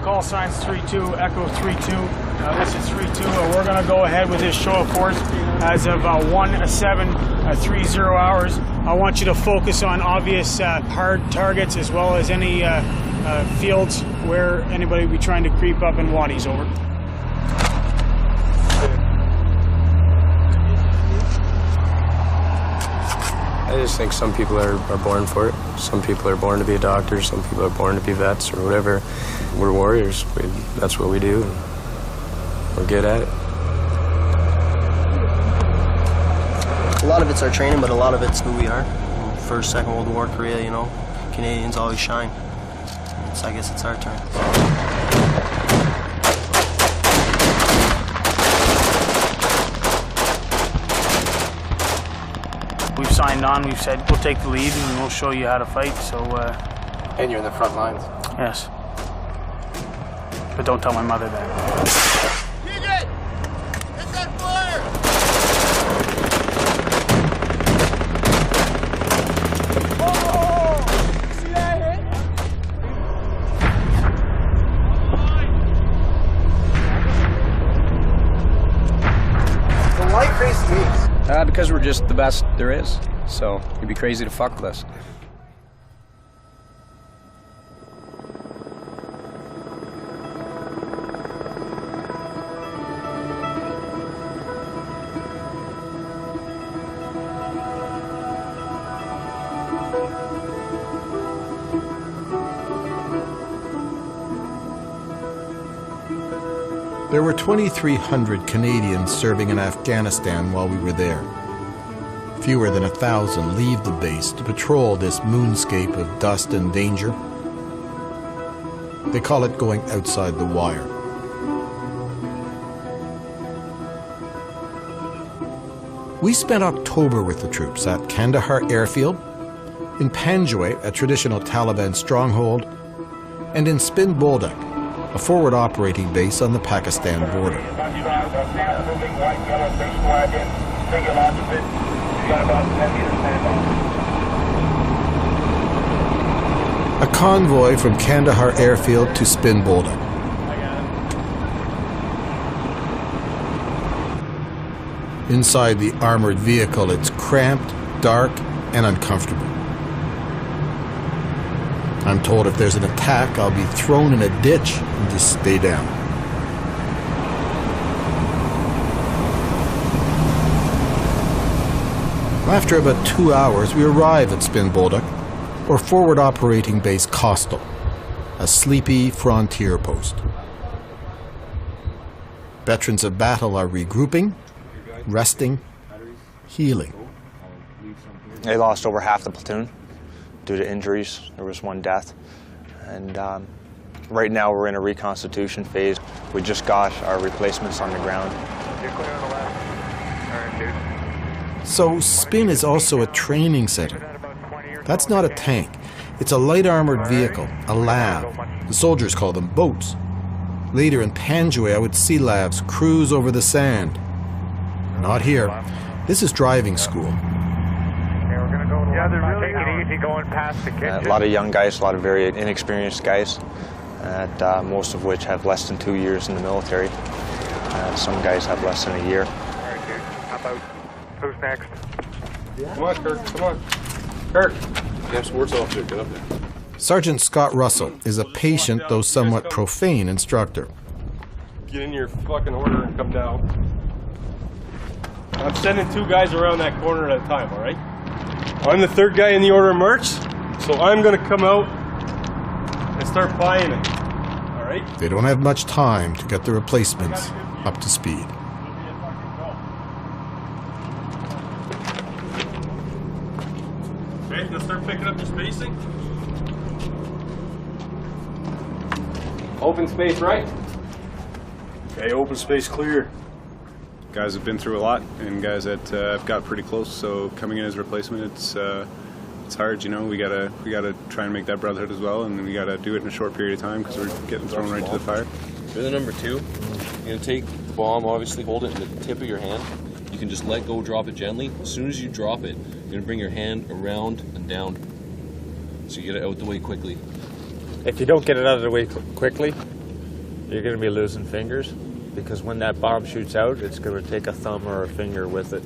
call signs 3-2, Echo 3-2. This is 3-2. We're going to go ahead with this show of force as of 1-7-30 hours. I want you to focus on obvious hard targets as well as any fields where anybody will be trying to creep up in waddies. Over. I just think some people are born for it. Some people are born to be a doctor. Some people are born to be vets or whatever. We're warriors. That's what we do. We're good at it. A lot of it's our training, but a lot of it's who we are. First, Second World War, Korea, you know, Canadians always shine. I guess it's our turn. We've signed on, we've said we'll take the lead and we'll show you how to fight, so... And you're in the front lines? Yes. But don't tell my mother that. Hit it! Hit that flare! Oh! See that hit? So why Crazy8s? Because we're just the best there is. So you'd be crazy to fuck with us. There were 2,300 Canadians serving in Afghanistan while we were there. Fewer than 1,000 leave the base to patrol this moonscape of dust and danger. They call it going outside the wire. We spent October with the troops at Kandahar Airfield, in Panjwai, a traditional Taliban stronghold, and in Spin Boldak, a forward operating base on the Pakistan border. A convoy from Kandahar Airfield to Spin Boldak. Inside the armored vehicle, it's cramped, dark, and uncomfortable. I'm told if there's an attack, I'll be thrown in a ditch and just stay down. After about 2 hours, we arrive at Spin Boldak, or Forward Operating Base Coastal, a sleepy frontier post. Veterans of battle are regrouping, resting, healing. They lost over half the platoon due to injuries. There was one death. And right now we're in a reconstitution phase. We just got our replacements on the ground. So Spin is also a training center. That's not a tank. It's a light armored vehicle, a lab. The soldiers call them boats. Later in Panjwai, I would see labs cruise over the sand. Not here. This is driving school. Yeah, they're really taking it easy going past the kitchen. A lot of young guys, a lot of very inexperienced guys, most of which have less than 2 years in the military. Some guys have less than a year. All right, dude. How about who's next? Come on, Kirk. Come on. Kirk. Yeah, sports officer. Get up there. Sergeant Scott Russell is a patient, though somewhat profane, instructor. Get in your fucking order and come down. I'm sending 2 guys around that corner at a time, all right? I'm the 3rd guy in the order of march, so I'm going to come out and start buying it, all right? They don't have much time to get the replacements up to speed. Okay, let's start picking up your spacing. Open space right. Okay, open space clear. Guys have been through a lot, and guys that have got pretty close. So coming in as a replacement, it's hard. You know, we gotta try and make that brotherhood as well, and we gotta do it in a short period of time because we're getting thrown right to the fire. You're the number 2. You're gonna take the bomb, obviously hold it in the tip of your hand. You can just let go, drop it gently. As soon as you drop it, you're gonna bring your hand around and down, so you get it out the way quickly. If you don't get it out of the way quickly, you're going to be losing fingers, because when that bomb shoots out, it's going to take a thumb or a finger with it.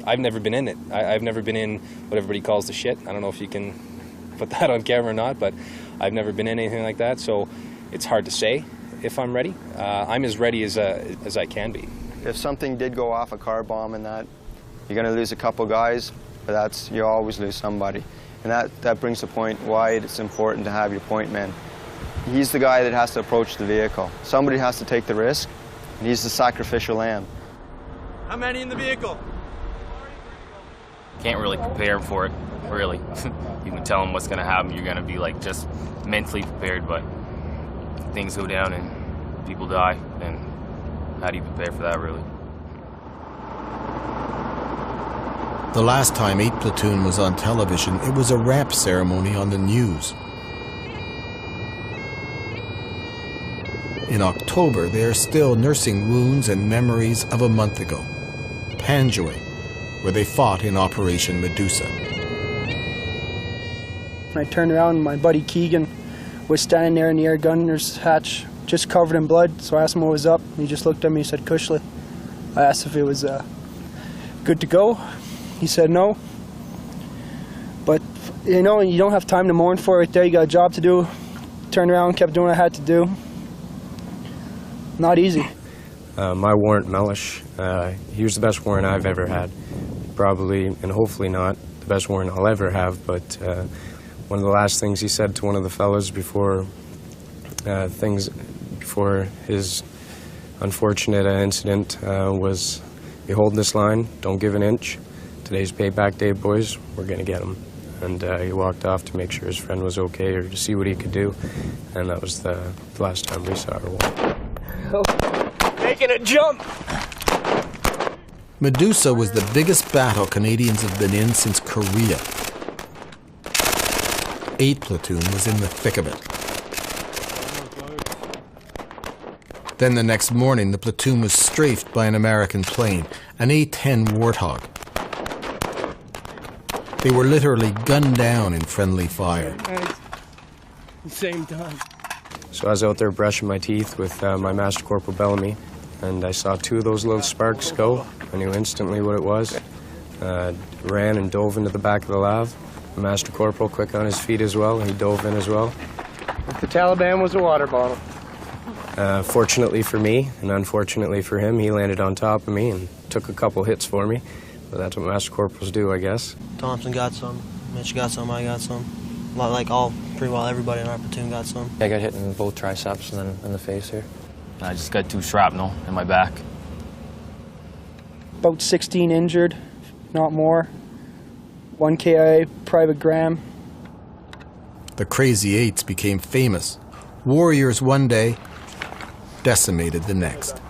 I've never been in it. I've never been in what everybody calls the shit. I don't know if you can put that on camera or not, but I've never been in anything like that, so it's hard to say if I'm ready. I'm as ready as I can be. If something did go off, a car bomb and that, you're going to lose a couple guys, but you always lose somebody. And that brings the point why it's important to have your point man. He's the guy that has to approach the vehicle. Somebody has to take the risk, and he's the sacrificial lamb. How many in the vehicle? Can't really prepare for it, really. You can tell them what's going to happen. You're going to be like just mentally prepared, but if things go down and people die, then how do you prepare for that, really? The last time 8 Platoon was on television, it was a wrap ceremony on the news. In October, they are still nursing wounds and memories of a month ago. Panjwai, where they fought in Operation Medusa. I turned around and my buddy Keegan was standing there in the air gunner's hatch, just covered in blood, so I asked him what was up. He just looked at me and said, "Kushley." I asked if it was good to go. He said no. But, you know, you don't have time to mourn for it there. You got a job to do. Turned around, kept doing what I had to do. Not easy. My warrant, Mellish, he was the best warrant I've ever had. Probably, and hopefully not, the best warrant I'll ever have, but one of the last things he said to one of the fellas before his unfortunate incident was, "You hold this line, don't give an inch. Today's payback day, boys, we're going to get him." And he walked off to make sure his friend was okay or to see what he could do, and that was the last time we saw her. Making a jump! Medusa was the biggest battle Canadians have been in since Korea. 8 Platoon was in the thick of it. Then the next morning, the platoon was strafed by an American plane, an A-10 Warthog. They were literally gunned down in friendly fire. At the same time. So I was out there brushing my teeth with my Master Corporal Bellamy, and I saw 2 of those little sparks go. I knew instantly what it was. Ran and dove into the back of the lav. The Master Corporal, quick on his feet as well, he dove in as well. The Taliban was a water bottle. Fortunately for me, and unfortunately for him, he landed on top of me and took a couple hits for me. But that's what Master Corporals do, I guess. Thompson got some, Mitch got some, I got some. Pretty well everybody in our platoon got some. I got hit in both triceps and then in the face here. I just got 2 shrapnel in my back. About 16 injured, not more. 1 KIA, Private Graham. The Crazy8s became famous. Warriors one day, decimated the next.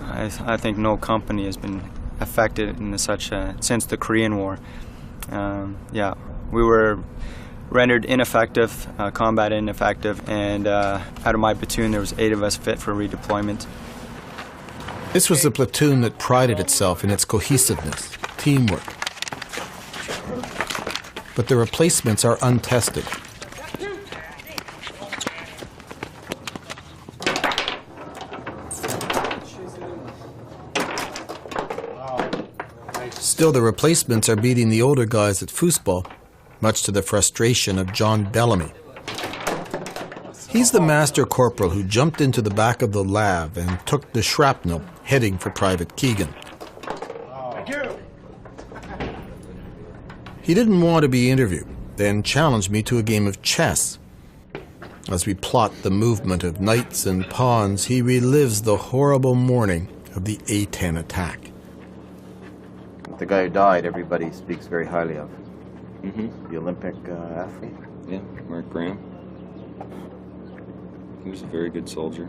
I think no company has been affected in such since the Korean War. Yeah, we were rendered ineffective, combat ineffective, and out of my platoon there was 8 of us fit for redeployment. This was a platoon that prided itself in its cohesiveness, teamwork. But the replacements are untested. Still, the replacements are beating the older guys at foosball, much to the frustration of John Bellamy. He's the Master Corporal who jumped into the back of the lav and took the shrapnel, heading for Private Keegan. Thank you. He didn't want to be interviewed, then challenged me to a game of chess. As we plot the movement of knights and pawns, he relives the horrible morning of the A-10 attack. The guy who died, everybody speaks very highly of. Mm-hmm. The Olympic athlete. Yeah, Mark Graham. He was a very good soldier.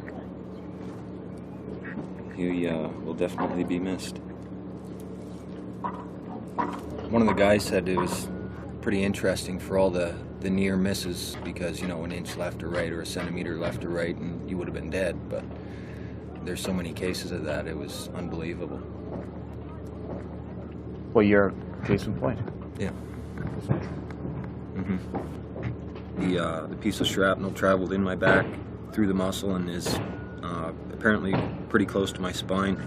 He will definitely be missed. One of the guys said it was pretty interesting for all the near misses because, you know, an inch left or right or a centimeter left or right and you would have been dead, but there's so many cases of that, it was unbelievable. Well, you're case in point. Yeah. Mm-hmm. The piece of shrapnel traveled in my back through the muscle and is apparently pretty close to my spine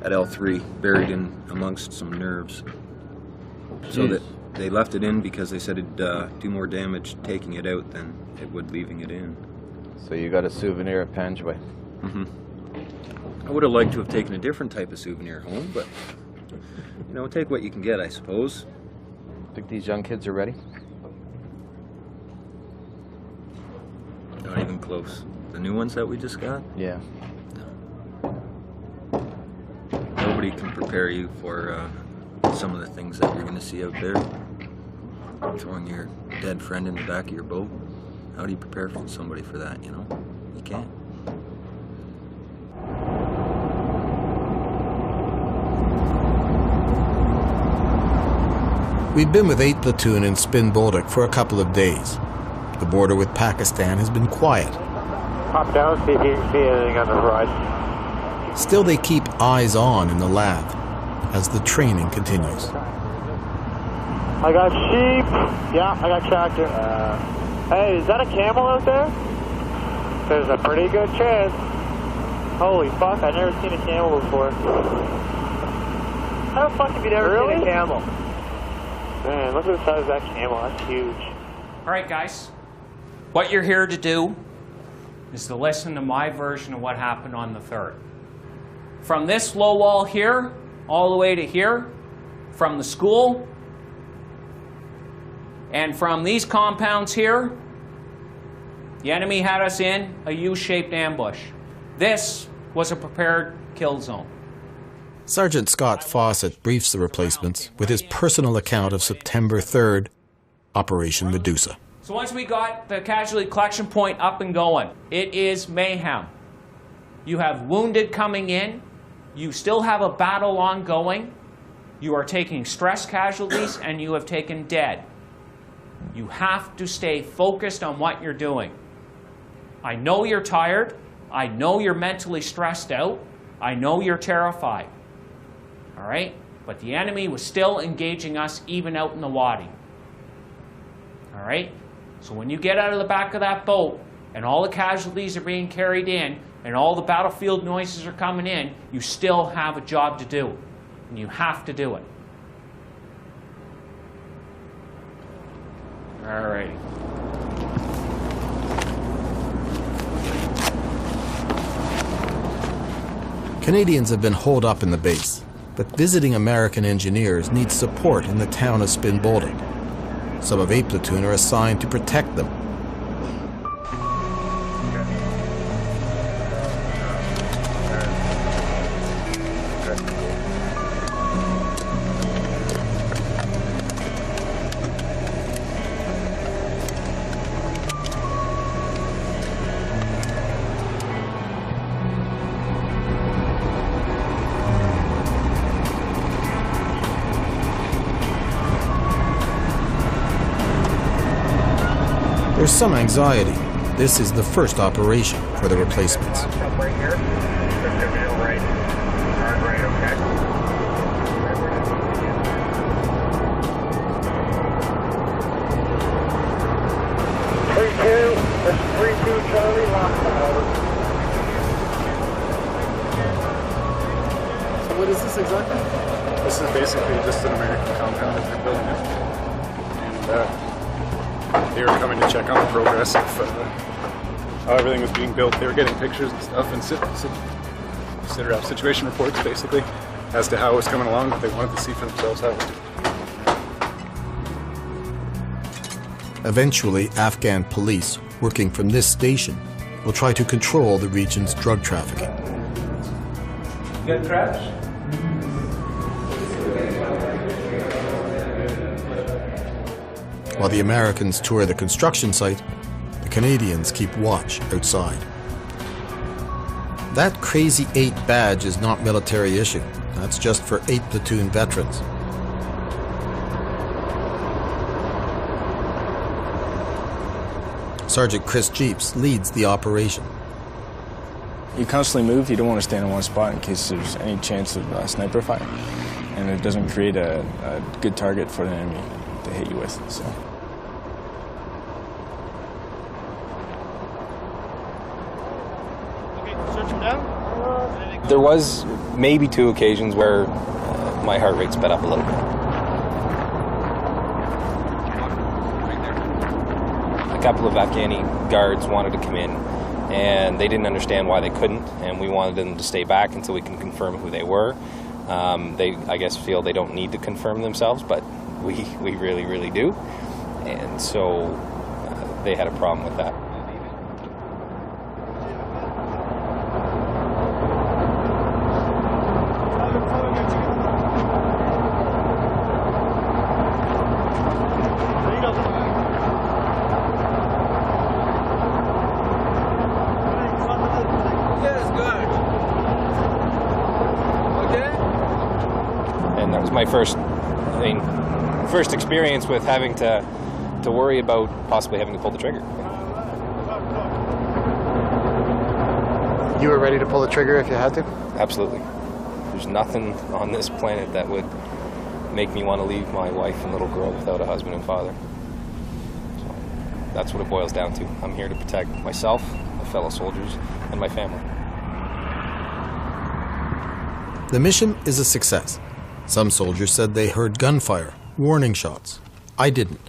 at L3, buried in amongst some nerves. So that they left it in because they said it'd do more damage taking it out than it would leaving it in. So you got a souvenir at Panjway? Mm-hmm. I would have liked to have taken a different type of souvenir home, but you know, take what you can get, I suppose. Think these young kids are ready? Not even close. The new ones that we just got? Yeah. Nobody can prepare you for some of the things that you're going to see out there. Throwing your dead friend in the back of your boat. How do you prepare somebody for that, you know? You can't. We've been with 8th Platoon in Spin Bolduc for a couple of days. The border with Pakistan has been quiet. Pop down, see if you can see anything on the horizon. Still, they keep eyes on in the lab as the training continues. I got sheep. Yeah, I got tractor. Hey, is that a camel out there? There's a pretty good chance. Holy fuck, I've never seen a camel before. How the fuck have you never seen a camel? Man, look at the size of that camel. That's huge. All right, guys. What you're here to do is to listen to my version of what happened on the 3rd. From this low wall here, all the way to here, from the school, and from these compounds here, the enemy had us in a U-shaped ambush. This was a prepared kill zone. Sergeant Scott Fawcett briefs the replacements with his personal account of September 3rd, Operation Medusa. So once we got the casualty collection point up and going, it is mayhem. You have wounded coming in. You still have a battle ongoing. You are taking stress casualties and you have taken dead. You have to stay focused on what you're doing. I know you're tired. I know you're mentally stressed out. I know you're terrified. All right? But the enemy was still engaging us even out in the Wadi. All right? So when you get out of the back of that boat and all the casualties are being carried in and all the battlefield noises are coming in, you still have a job to do. And you have to do it. All right. Canadians have been holed up in the base, but visiting American engineers need support in the town of Spin Bolduc. Some of 8th Platoon are assigned to protect them. There's some anxiety. This is the first operation for the replacements. Right here. Right. Hard right, okay. 3-2. That's 3-2 Charlie. Lockdown, over. So what is this exactly? This is basically just an American compound that they're building it. And they were coming to check on the progress of how everything was being built. They were getting pictures and stuff and situation reports, basically, as to how it was coming along, but they wanted to see for themselves how it was. Eventually, Afghan police, working from this station, will try to control the region's drug trafficking. Good traps? While the Americans tour the construction site, the Canadians keep watch outside. That Crazy8 badge is not military issue. That's just for 8th Platoon veterans. Sergeant Chris Jeeps leads the operation. You constantly move. You don't want to stand in one spot in case there's any chance of sniper fire. And it doesn't create a good target for the enemy to hit you with. So. There was maybe 2 occasions where my heart rate sped up a little bit. A couple of Afghani guards wanted to come in, and they didn't understand why they couldn't, and we wanted them to stay back until we can confirm who they were. They, I guess, feel they don't need to confirm themselves, but we really, really do. And so they had a problem with that. And that was my first experience with having to worry about possibly having to pull the trigger. You were ready to pull the trigger if you had to? Absolutely. There's nothing on this planet that would make me want to leave my wife and little girl without a husband and father. So that's what it boils down to. I'm here to protect myself, my fellow soldiers, and my family. The mission is a success. Some soldiers said they heard gunfire, warning shots. I didn't.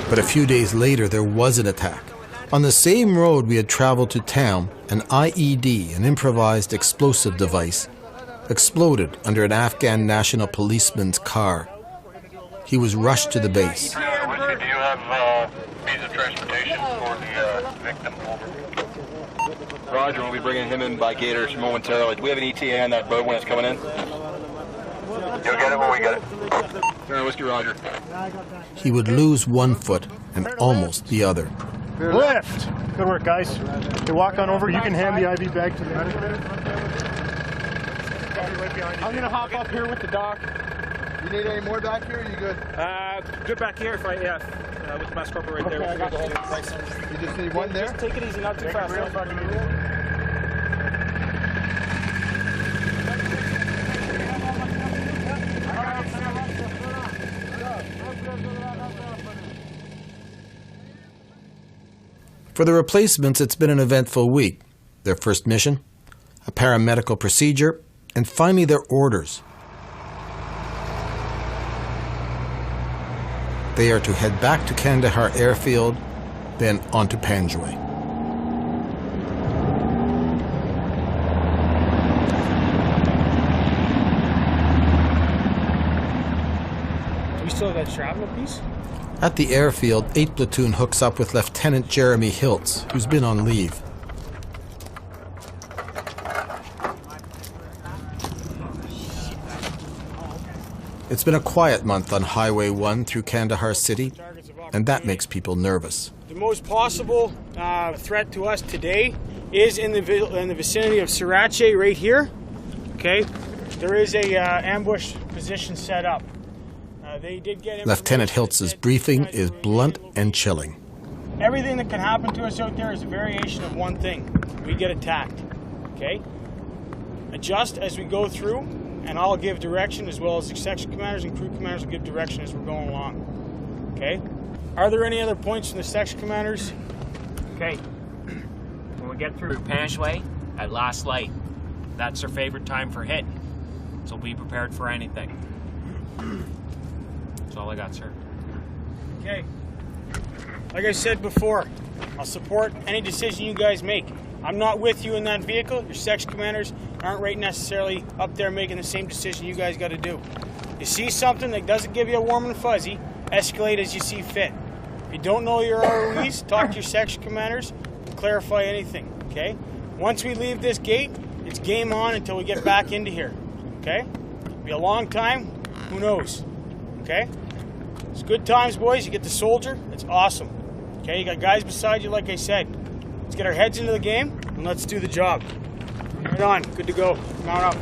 But a few days later, there was an attack. On the same road we had traveled to town, an IED, an improvised explosive device, exploded under an Afghan national policeman's car. He was rushed to the base. Do you have means of transportation for the victim? Over. Roger, we'll be bringing him in by gators momentarily. Do we have an ETA on that boat when it's coming in? You'll get it when we get it. Turner Whiskey, Roger. He would lose one foot and almost the other. Lift! Good work, guys. Okay, walk on over. You can hand the IV bag to the medic. I'm going to hop up here with the doc. You need any more back here, or are you good? Good back here, if I, with the mass corporal right there. We're going to go ahead. You just need one there? Just take it easy, not too fast. For the replacements, it's been an eventful week. Their first mission, a paramedical procedure, and finally their orders. They are to head back to Kandahar airfield, then on to Panjwai. Do we still have that shrapnel piece? At the airfield, 8th Platoon hooks up with Lieutenant Jeremy Hiltz, who's been on leave. It's been a quiet month on Highway 1 through Kandahar City, and that makes people nervous. The most possible threat to us today is in the vicinity of Sriracha right here. Okay, there is a ambush position set up. Lieutenant Hiltz's briefing is blunt and chilling. Everything that can happen to us out there is a variation of one thing. We get attacked. Okay? Adjust as we go through, and I'll give direction, as well as the section commanders and crew commanders will give direction as we're going along. Okay? Are there any other points from the section commanders? Okay. When we get through Panjwai at last light, that's our favorite time for hit. So be prepared for anything. That's all I got, sir. Okay. Like I said before, I'll support any decision you guys make. I'm not with you in that vehicle. Your section commanders aren't right necessarily up there making the same decision you guys got to do. You see something that doesn't give you a warm and fuzzy, escalate as you see fit. If you don't know your ROEs, talk to your section commanders and clarify anything, okay? Once we leave this gate, it's game on until we get back into here, okay? It'll be a long time, who knows, okay? It's good times, boys. You get the soldier, it's awesome. Okay, you got guys beside you, like I said. Let's get our heads into the game, and let's do the job. Right on, good to go. Mount up.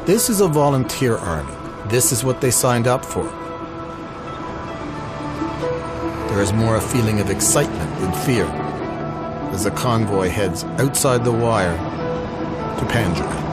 This is a volunteer army. This is what they signed up for. There is more a feeling of excitement than fear as the convoy heads outside the wire to Panjwai.